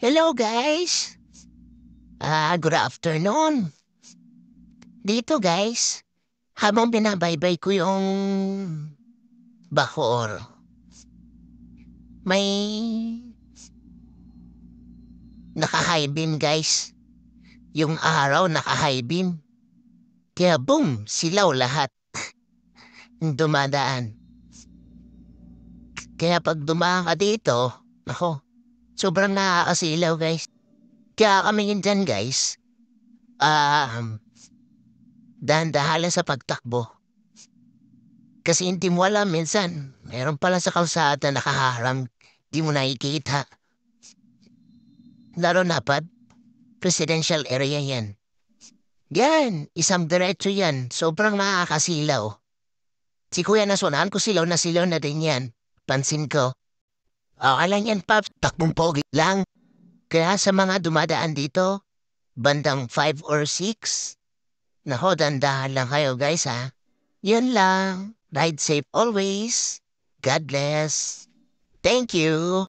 Hello guys! Good afternoon. Dito guys, habang binabaybay ko yung Bacoor, may naka-high beam guys. Yung araw naka-high beam. Kaya boom, silaw lahat ng dumadaan. Kaya pag dumaan ka dito, ako, sobrang nakakasilaw guys. Kaya kami yun dyan guys, dahan-dahan lang sa pagtakbo. Kasi hindi mo alam minsan, meron pala sa kalsada nakaharang, di mo nakikita. Lalo na pad, presidential area yan. Yan, isang diretso yan, sobrang nakakasilaw. Si Kuya nasunahan ko silaw na din yan. Pansin ko. Okay lang yan, Paps, takbong pogi lang. Kaya sa mga dumadaan dito, bandang 5 or 6, nako, dandahan lang kayo guys ha. Yun lang. Ride safe always. God bless. Thank you.